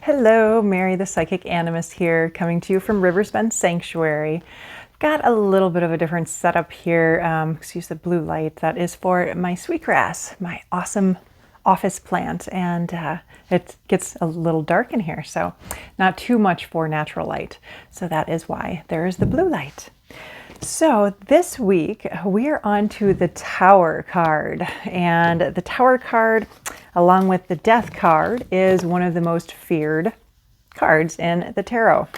Hello, Mary the Psychic Animist here, coming to you from Riversbend Sanctuary. Got a little bit of a different setup here. Excuse the blue light. That is for my sweetgrass, my awesome office plant, and it gets a little dark in here, so not too much for natural light. So that is why there is the blue light. So this week we are on to the Tower card, and the Tower card, along with the Death card, is one of the most feared cards in the tarot.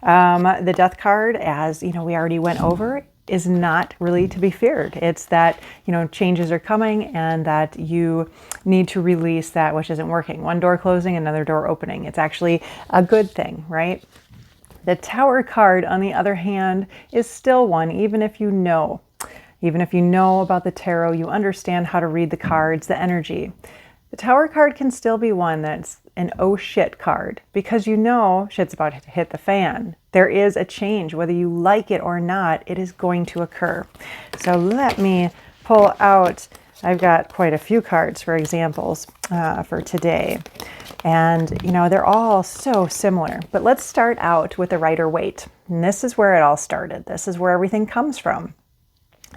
The Death card, as you know, we already went over, is not really to be feared. It's that, you know, changes are coming and that you need to release that which isn't working. One door closing, another door opening. It's actually a good thing, right? The Tower card, on the other hand, is still one, even if you know. Even if you know about the tarot, you understand how to read the cards, the energy. The Tower card can still be one that's an oh shit card, because you know shit's about to hit the fan. There is a change, whether you like it or not, it is going to occur. So let me pull out, I've got quite a few cards for examples for today. And, you know, they're all so similar. But let's start out with the Rider-Waite. And this is where it all started. This is where everything comes from.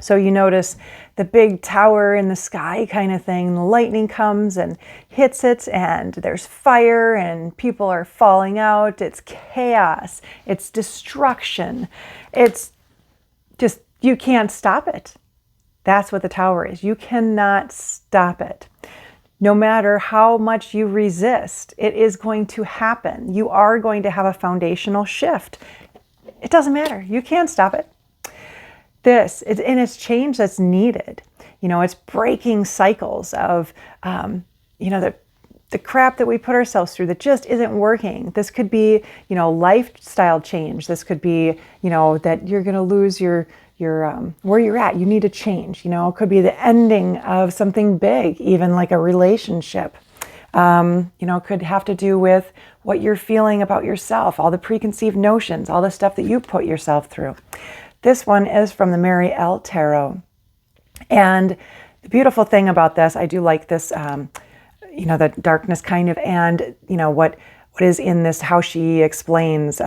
So you notice the big tower in the sky kind of thing. The lightning comes and hits it, and there's fire, and people are falling out. It's chaos. It's destruction. It's just, you can't stop it. That's what the tower is. You cannot stop it. No matter how much you resist, it is going to happen. You are going to have a foundational shift. It doesn't matter. You can't stop it. And it's change that's needed. You know, it's breaking cycles of, you know, the crap that we put ourselves through that just isn't working. This could be, you know, lifestyle change. This could be, you know, that you're going to lose your where you're at. You need to change. You know, it could be the ending of something big, even like a relationship. You know, it could have to do with what you're feeling about yourself, all the preconceived notions, all the stuff that you put yourself through. This one is from the Mary L. Tarot. And the beautiful thing about this, I do like this, you know, the darkness kind of, and, you know, what is in this, how she explains,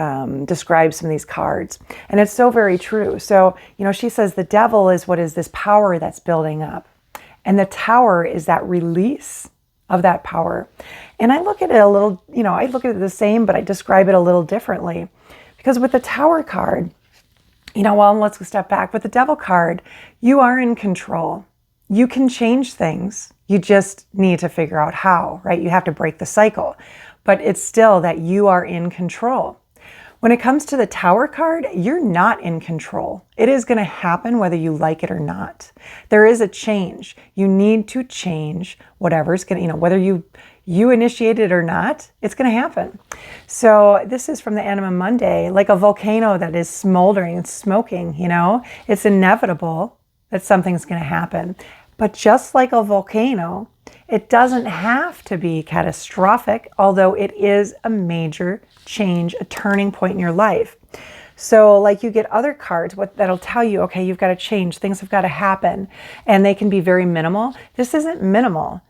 describes some of these cards. And it's so very true. So, you know, she says the devil is what is this power that's building up. And the tower is that release of that power. And I look at it a little, you know, I look at it the same, but I describe it a little differently. Because with the Tower card, you know, well, let's step back. With the Devil card, you are in control. You can change things. You just need to figure out how, right? You have to break the cycle. But it's still that you are in control. When it comes to the Tower card, you're not in control. It is going to happen whether you like it or not. There is a change. You need to change whatever's going to, you know, whether you initiate it or not, it's going to happen. So this is from the Anima Mundi, like a volcano that is smoldering and smoking, you know, it's inevitable that something's going to happen. But just like a volcano, it doesn't have to be catastrophic, although it is a major change, a turning point in your life. So like you get other cards, that'll tell you, okay, you've got to change, things have got to happen, and they can be very minimal. This isn't minimal.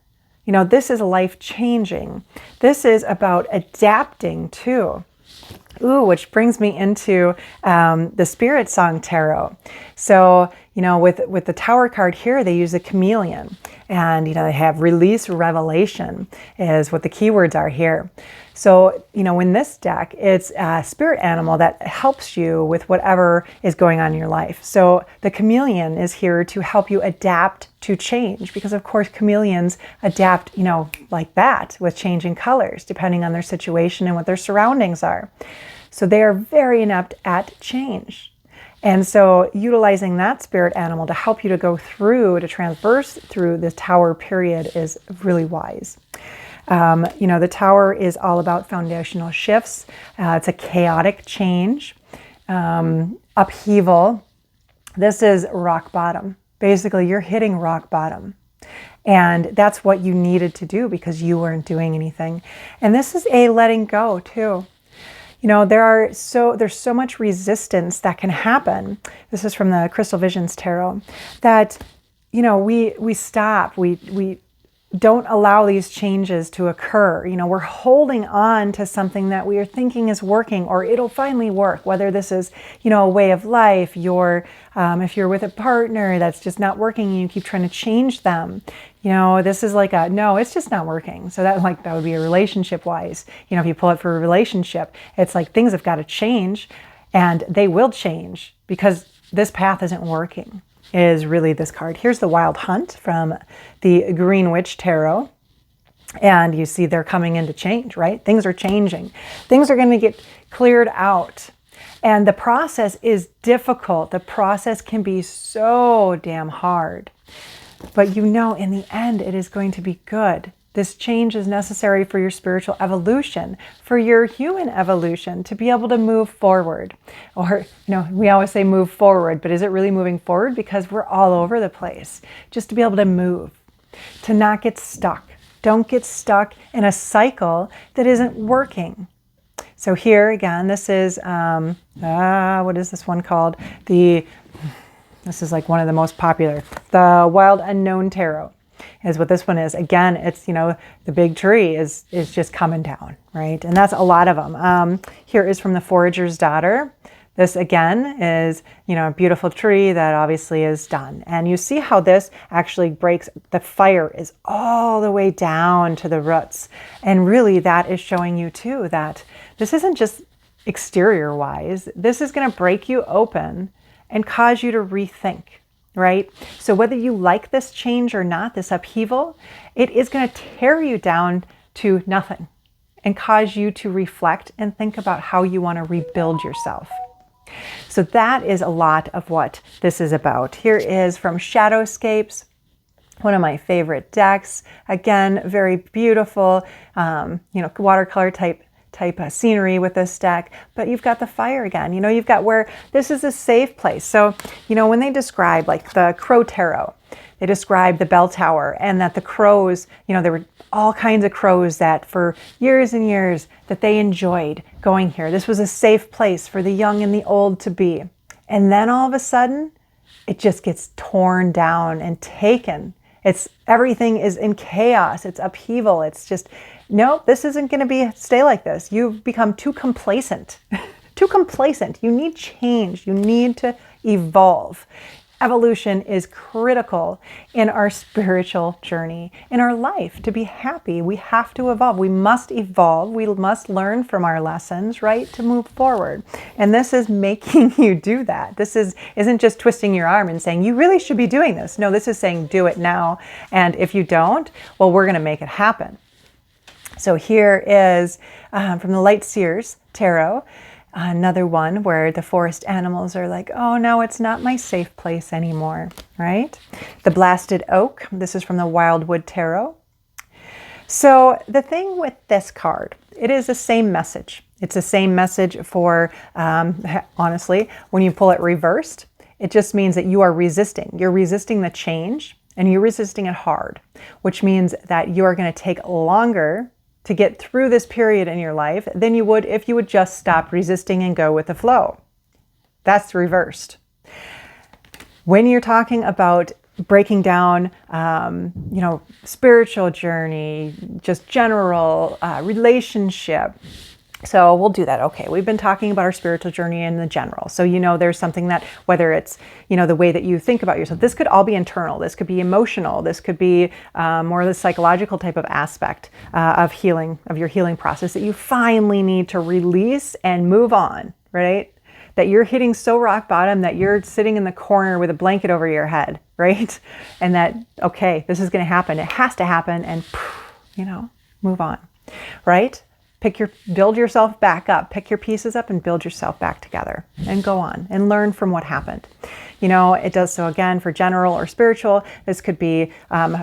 You know, this is life-changing. This is about adapting too. Ooh, which brings me into the Spirit Song Tarot. So, you know, with the Tower card here, they use a chameleon. And, you know, they have release revelation is what the keywords are here. So, you know, in this deck, it's a spirit animal that helps you with whatever is going on in your life. So the chameleon is here to help you adapt to change, because of course chameleons adapt, you know, like that, with changing colors depending on their situation and what their surroundings are. So they are very inept at change. And so utilizing that spirit animal to help you to go through, to traverse through this Tower period is really wise. You know, the Tower is all about foundational shifts. It's a chaotic change, upheaval. This is rock bottom. Basically, you're hitting rock bottom. And that's what you needed to do because you weren't doing anything. And this is a letting go too. You know, there's so much resistance that can happen. This is from the Crystal Visions Tarot, that, you know, we stop, we don't allow these changes to occur. You know, we're holding on to something that we are thinking is working, or it'll finally work, whether this is, you know, a way of life, if you're with a partner that's just not working and you keep trying to change them. You know, this is like no, it's just not working. So that would be a relationship wise. You know, if you pull it for a relationship, it's like things have got to change, and they will change because this path isn't working, is really this card. Here's the Wild Hunt from the Green Witch Tarot. And you see they're coming into change, right? Things are changing. Things are going to get cleared out. And the process is difficult. The process can be so damn hard. But you know, in the end, it is going to be good. This change is necessary for your spiritual evolution, for your human evolution, to be able to move forward. Or, you know, we always say move forward, but is it really moving forward? Because we're all over the place. Just to be able to move, to not get stuck. Don't get stuck in a cycle that isn't working. So here again, this is, what is this one called? This is like one of the most popular, the Wild Unknown Tarot. Is what this one is. Again, it's, you know, the big tree is just coming down, right? And that's a lot of them. Here is from the Forager's Daughter. This again is, you know, a beautiful tree that obviously is done. And you see how this actually breaks, the fire is all the way down to the roots. And really that is showing you too that this isn't just exterior wise. This is going to break you open and cause you to rethink. Right? So whether you like this change or not, this upheaval, it is going to tear you down to nothing and cause you to reflect and think about how you want to rebuild yourself. So that is a lot of what this is about. Here is from Shadowscapes, one of my favorite decks. Again, very beautiful, you know, watercolor type scenery with this deck, but you've got the fire again. You know, you've got where this is a safe place. So, you know, when they describe like the Crow Tarot, they describe the bell tower, and that the crows, you know, there were all kinds of crows that for years and years that they enjoyed going here. This was a safe place for the young and the old to be. And then all of a sudden, it just gets torn down and taken. Everything is in chaos. It's upheaval. It's just, no, this isn't going to stay like this. You've become too complacent. Too complacent. You need change. You need to evolve. Evolution is critical in our spiritual journey, in our life. To be happy, we have to evolve. We must evolve. We must learn from our lessons, right, to move forward. And this is making you do that. This isn't just twisting your arm and saying, you really should be doing this. No, this is saying, do it now. And if you don't, well, we're going to make it happen. So here is from the Light Seers Tarot, another one where the forest animals are like, oh, no, it's not my safe place anymore, right? The Blasted Oak, this is from the Wildwood Tarot. So the thing with this card, it is the same message. It's the same message for, honestly, when you pull it reversed, it just means that you are resisting. You're resisting the change, and you're resisting it hard, which means that you're going to take longer to get through this period in your life than you would if you would just stop resisting and go with the flow. That's reversed. When you're talking about breaking down, you know, spiritual journey, just general relationship. So we'll do that. Okay, we've been talking about our spiritual journey in the general. So, you know, there's something that, whether it's, you know, the way that you think about yourself, this could all be internal. This could be emotional. This could be more of the psychological type of aspect of healing, of your healing process that you finally need to release and move on, right? That you're hitting so rock bottom that you're sitting in the corner with a blanket over your head, right? And that, okay, this is going to happen. It has to happen, and, you know, move on, right? Build yourself back up, pick your pieces up and build yourself back together and go on and learn from what happened. You know, it does so again for general or spiritual. This could be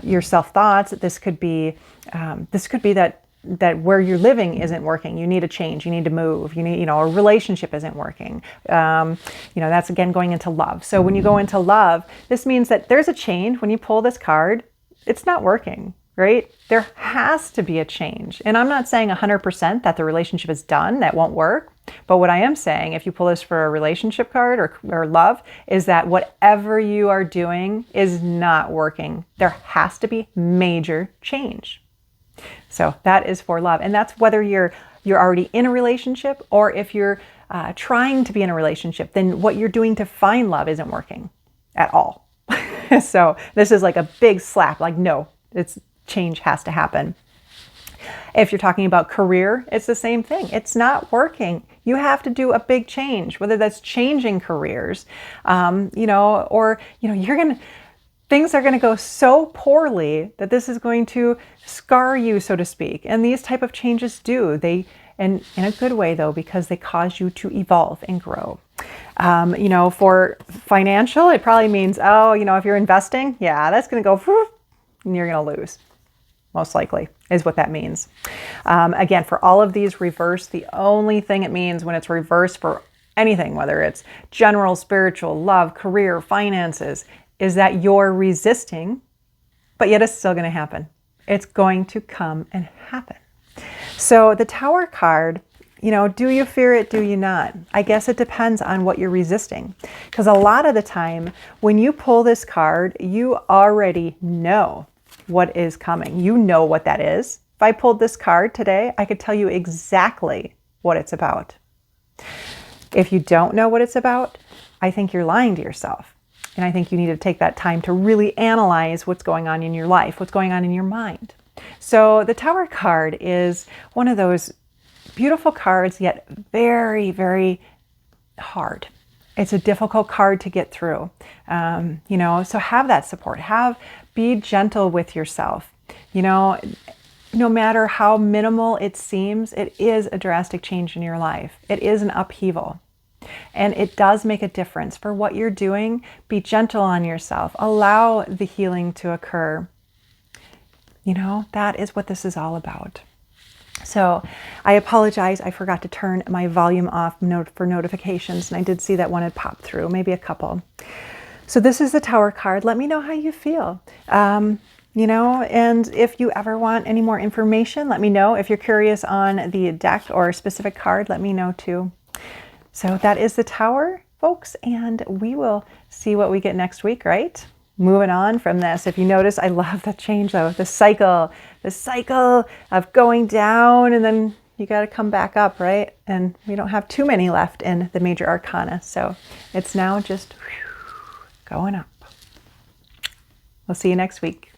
your self-thoughts. This could be that where you're living isn't working. You need a change. You need to move. You need, you know, a relationship isn't working. You know, that's again going into love. So when you go into love, this means that there's a change. When you pull this card, it's not working. Right? There has to be a change. And I'm not saying 100% that the relationship is done, that won't work. But what I am saying, if you pull this for a relationship card or love, is that whatever you are doing is not working. There has to be major change. So that is for love. And that's whether you're already in a relationship, or if you're trying to be in a relationship, then what you're doing to find love isn't working at all. So this is like a big slap, like, no, change has to happen. If you're talking about career, it's the same thing. It's not working. You have to do a big change, whether that's changing careers, things are going to go so poorly that this is going to scar you, so to speak. And these type of changes do. And in a good way, though, because they cause you to evolve and grow. For financial, it probably means, if you're investing, that's going to go, and you're going to lose. Most likely is what that means. Again, for all of these reverse, the only thing it means when it's reverse for anything, whether it's general, spiritual, love, career, finances, is that you're resisting, but yet it's still going to happen. It's going to come and happen. So the Tower card, do you fear it? Do you not? I guess it depends on what you're resisting. Because a lot of the time when you pull this card, you already know what is coming. You know what that is. If I pulled this card today, I could tell you exactly what it's about. If you don't know what it's about, I think you're lying to yourself. And I think you need to take that time to really analyze what's going on in your life, what's going on in your mind. So the Tower card is one of those beautiful cards, yet very, very hard. It's a difficult card to get through. So have that support. Be gentle with yourself. No matter how minimal it seems, it is a drastic change in your life. It is an upheaval. And it does make a difference for what you're doing. Be gentle on yourself. Allow the healing to occur. That is what this is all about. So I apologize. I forgot to turn my volume off for notifications. And I did see that one had popped through, maybe a couple. So this is the Tower card. Let me know how you feel. And if you ever want any more information, let me know. If you're curious on the deck or a specific card, let me know too. So that is the Tower, folks, and we will see what we get next week, right? Moving on from this, if you notice, I love the change though, the cycle of going down, and then you got to come back up, right? And we don't have too many left in the major arcana, so it's now just going up. We'll see you next week.